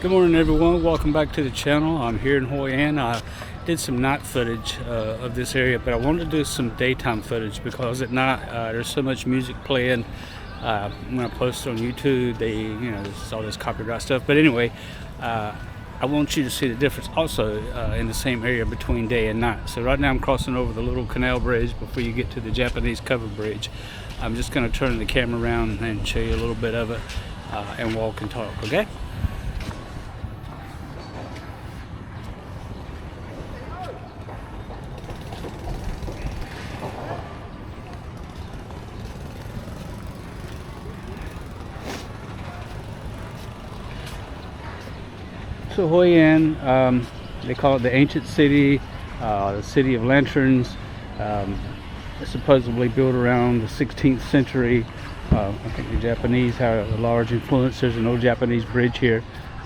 Good morning, everyone. Welcome back to the channel. I'm here in Hoi An. I did some night footage of this area, but I wanted to do some daytime footage because at night there's so much music playing. When I post on YouTube, there's all this copyright stuff. But anyway, I want you to see the difference also in the same area between day and night. So right now I'm crossing over the little canal bridge before you get to the Japanese covered bridge. I'm just going to turn the camera around and show you a little bit of it and walk and talk, okay? So Hoi An, they call it the ancient city, the city of lanterns, supposedly built around the 16th century. I think the Japanese had a large influence. There's an old Japanese bridge here.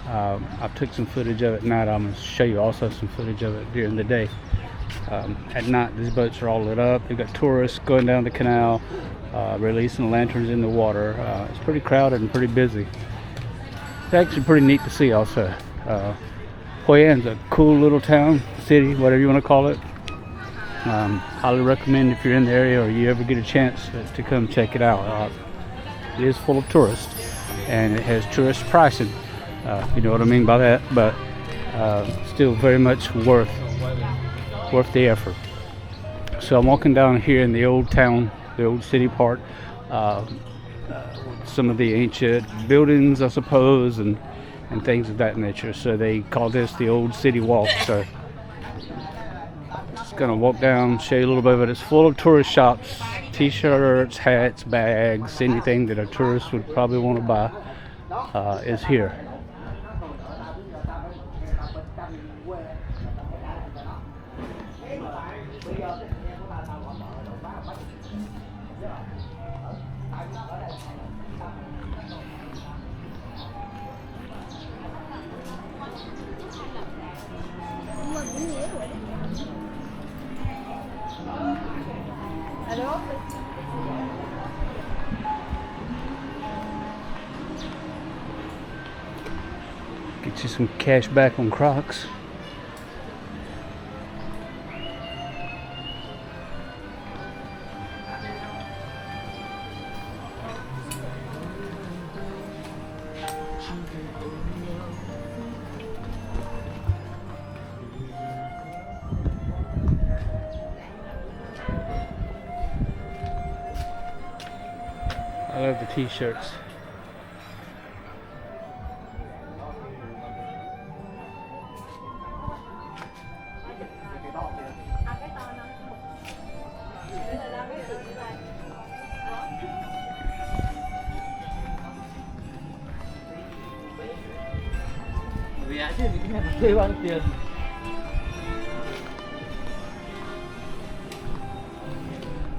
I took some footage of it at night. I'm going to show you also some footage of it during the day. At night, these boats are all lit up. You've got tourists going down the canal, releasing lanterns in the water. It's pretty crowded and pretty busy. It's actually pretty neat to see also. Hoi An's a cool little town, city, whatever you want to call it. Highly recommend if you're in the area or you ever get a chance to come check it out. It is full of tourists and it has tourist pricing. You know what I mean by that, but still very much worth the effort. So I'm walking down here in the old town, the old city part, some of the ancient buildings, I suppose, and things of that nature. So they call this the old city walk. So just gonna walk down, show you a little bit of it. It's full of tourist shops, t-shirts, hats, bags, anything that a tourist would probably want to buy is here. Get you some cash back on Crocs. I love the t-shirts.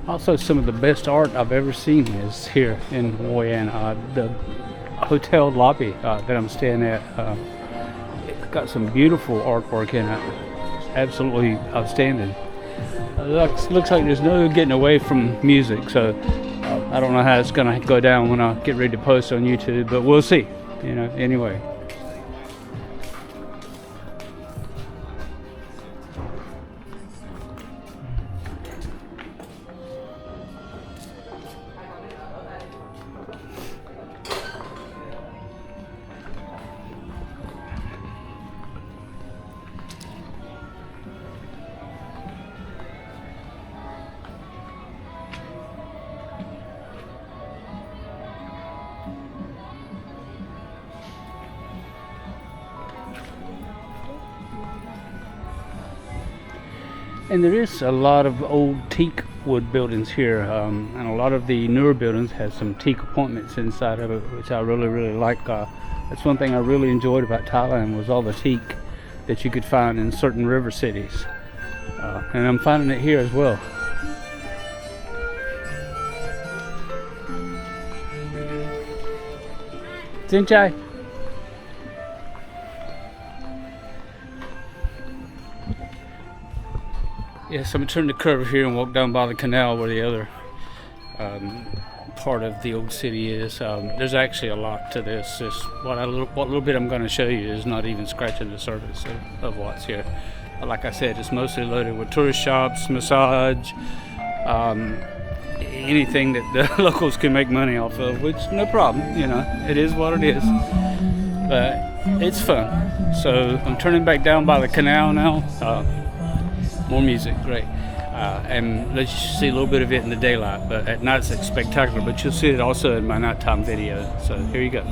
Also, some of the best art I've ever seen is here in Hoi An. The hotel lobby that I'm staying at, it's got some beautiful artwork in it. Absolutely outstanding. Looks like there's no getting away from music, so I don't know how it's gonna go down when I get ready to post on YouTube, but we'll see. Anyway. And there is a lot of old teak wood buildings here, and a lot of the newer buildings have some teak appointments inside of it, which I really like. That's one thing I really enjoyed about Thailand, was all the teak that you could find in certain river cities, and I'm finding it here as well. Xin chào. Yes, I'm going to turn the curve here and walk down by the canal where the other part of the old city is. There's actually a lot to this. What little bit I'm going to show you is not even scratching the surface of what's here. Like I said, it's mostly loaded with tourist shops, massage, anything that the locals can make money off of, which no problem, it is what it is. But it's fun. So I'm turning back down by the canal now. More music, great. And let you see a little bit of it in the daylight, but at night it's spectacular. But you'll see it also in my nighttime video. So here you go.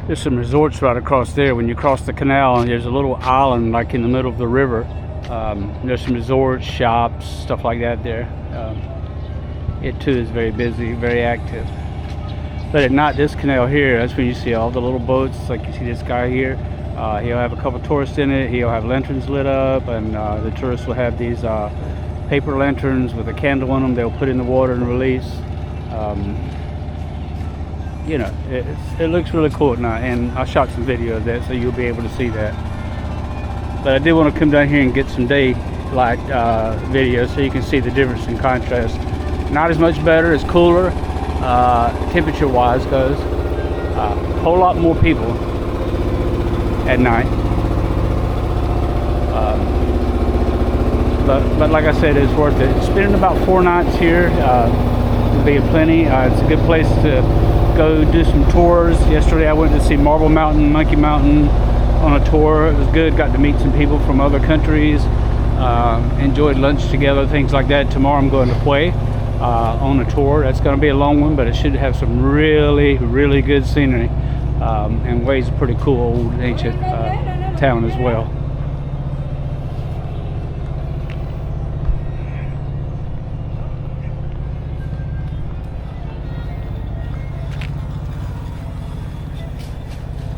There's some resorts right across there. When you cross the canal, there's a little island like in the middle of the river. There's some resorts, shops, stuff like that there. It too is very busy, very active. But at night, this canal here, that's when you see all the little boats. Like you see this guy here. He'll have a couple tourists in it. He'll have lanterns lit up, and the tourists will have these paper lanterns with a candle on them. They'll put in the water and release. It looks really cool at night, and I shot some video of that, so you'll be able to see that. But I did want to come down here and get some daylight video so you can see the difference in contrast. Not as much better, it's cooler, temperature wise goes. A whole lot more people at night. But like I said, it's worth it. Spending about 4 nights here will be plenty. It's a good place to go do some tours. Yesterday I went to see Marble Mountain, Monkey Mountain on a tour. It was good. Got to meet some people from other countries. Enjoyed lunch together, things like that. Tomorrow I'm going to Hoi on a tour. That's going to be a long one, but it should have some really, really good scenery. And Hoi's a pretty cool old ancient town as well.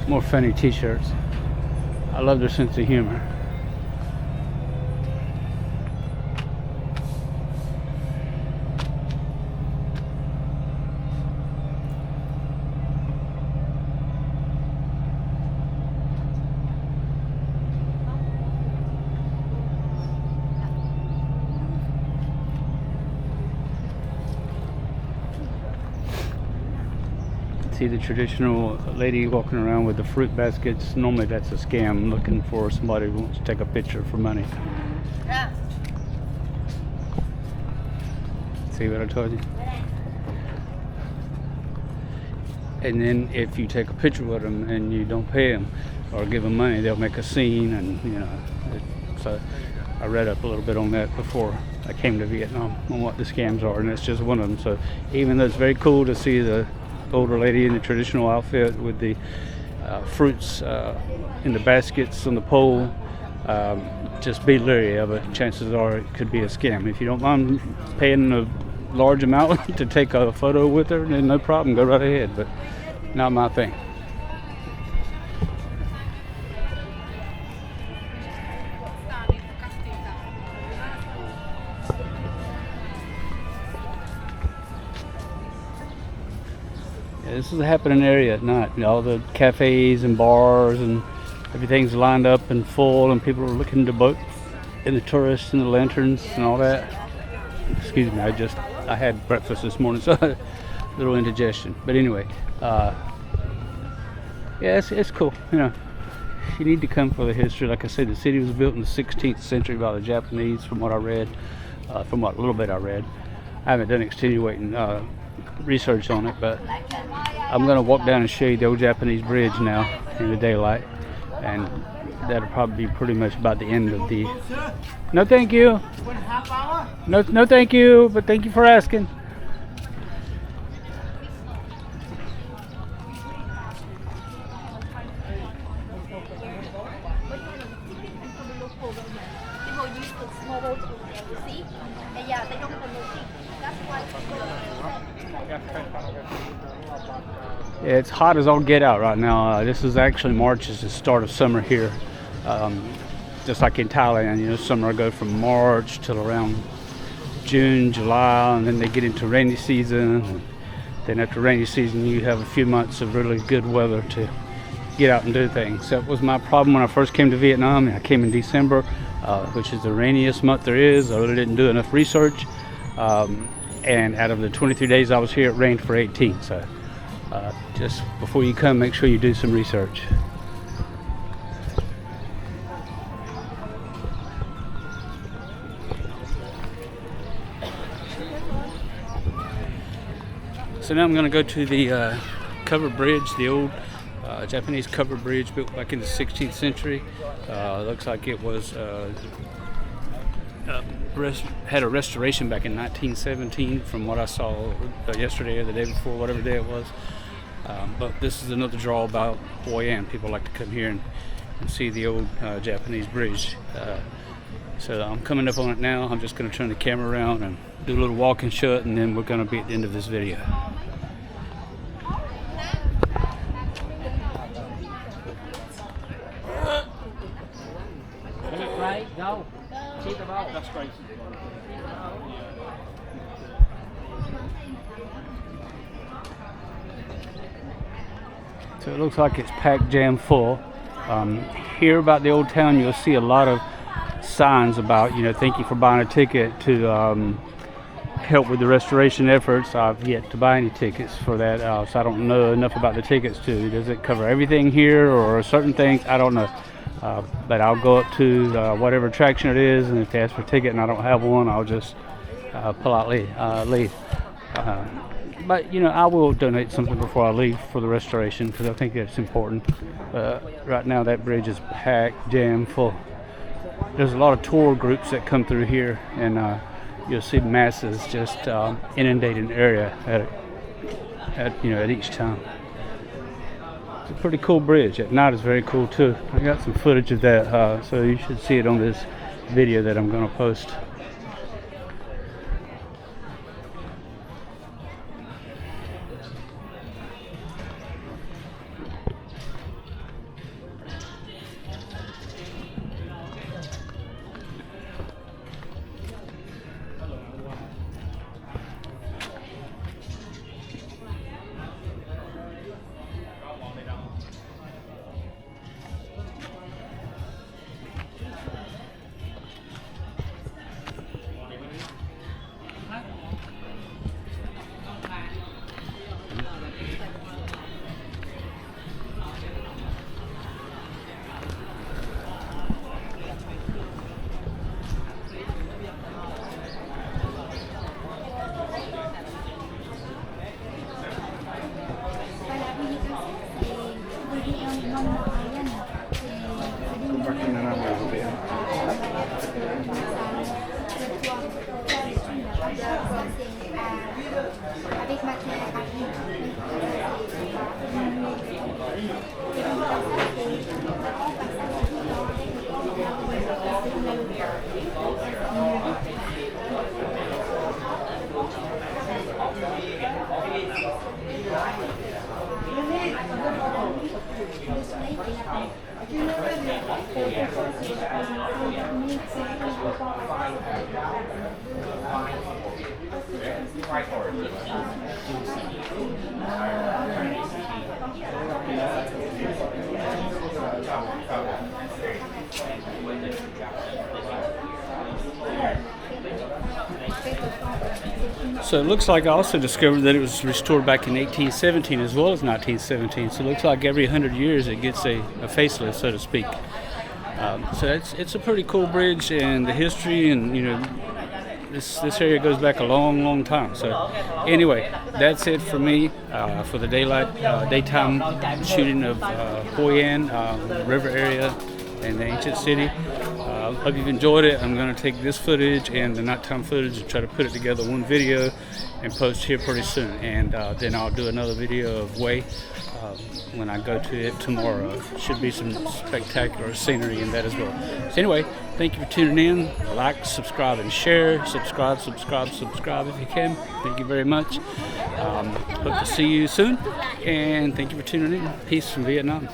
More funny t-shirts. I love their sense of humor. See the traditional lady walking around with the fruit baskets. Normally that's a scam, looking for somebody who wants to take a picture for money. Yeah. See what I told you? And then if you take a picture with them and you don't pay them or give them money, they'll make a scene, and so I read up a little bit on that before I came to Vietnam on what the scams are, and that's just one of them. So even though it's very cool to see the older lady in the traditional outfit with the fruits in the baskets on the pole, just be leery of it. Chances are it could be a scam. If you don't mind paying a large amount to take a photo with her, then no problem, go right ahead, but not my thing. This is a happening area at night. All the cafes and bars and everything's lined up and full, and people are looking to boat, and the tourists and the lanterns and all that. Excuse me, I had breakfast this morning, so a little indigestion. But anyway, yeah, it's cool. You need to come for the history. Like I said, the city was built in the 16th century by the Japanese, from what I read, from what little bit I read. I haven't done extenuating research on it, but I'm going to walk down and show you the old Japanese bridge now in the daylight, and that'll probably be pretty much about the end of the... No thank you. No thank you, but thank you for asking. It's hot as all get out right now. This is actually March is the start of summer here. Just like in Thailand, you know, summer go from March till around June, July, and then they get into rainy season. And then after rainy season, you have a few months of really good weather to get out and do things. That was my problem when I first came to Vietnam. I came in December, which is the rainiest month there is. I really didn't do enough research. And out of the 23 days I was here, it rained for 18. So just before you come, make sure you do some research. So now I'm going to go to the covered bridge, the old Japanese covered bridge built back in the 16th century. Looks like it was had a restoration back in 1917 from what I saw yesterday or the day before, whatever day it was. But this is another draw about Hoi An. People like to come here and see the old Japanese bridge. So I'm coming up on it now. I'm just going to turn the camera around and do a little walk and shut, and then we're going to be at the end of this video. Right, go. Keep the ball. That's great. So it looks like it's packed jam full. Here about the old town, you'll see a lot of signs about, you know, thank you for buying a ticket to help with the restoration efforts. I've yet to buy any tickets for that, so I don't know enough about the tickets too. Does it cover everything here or certain things? I don't know. But I'll go up to whatever attraction it is, and if they ask for a ticket and I don't have one, I'll just politely leave. But you know, I will donate something before I leave for the restoration because I think that's important. Right now that bridge is packed, jam full. There's a lot of tour groups that come through here, and you'll see masses just inundating the area at each time. It's a pretty cool bridge. At night is very cool too. I got some footage of that, so you should see it on this video that I'm going to post. So it looks like I also discovered that it was restored back in 1817 as well as 1917. So it looks like every 100 years it gets a facelift, so to speak. So it's a pretty cool bridge, and the history, and you know, this area goes back a long time. So anyway, that's it for me for the daytime shooting of Hoi An, river area, and the ancient city. Hope you've enjoyed it. I'm going to take this footage and the nighttime footage and try to put it together one video and post here pretty soon. And then I'll do another video of Hoi when I go to it tomorrow. Should be some spectacular scenery in that as well. So anyway, thank you for tuning in. Like, subscribe, and share. Subscribe if you can. Thank you very much. Hope to see you soon. And thank you for tuning in. Peace from Vietnam.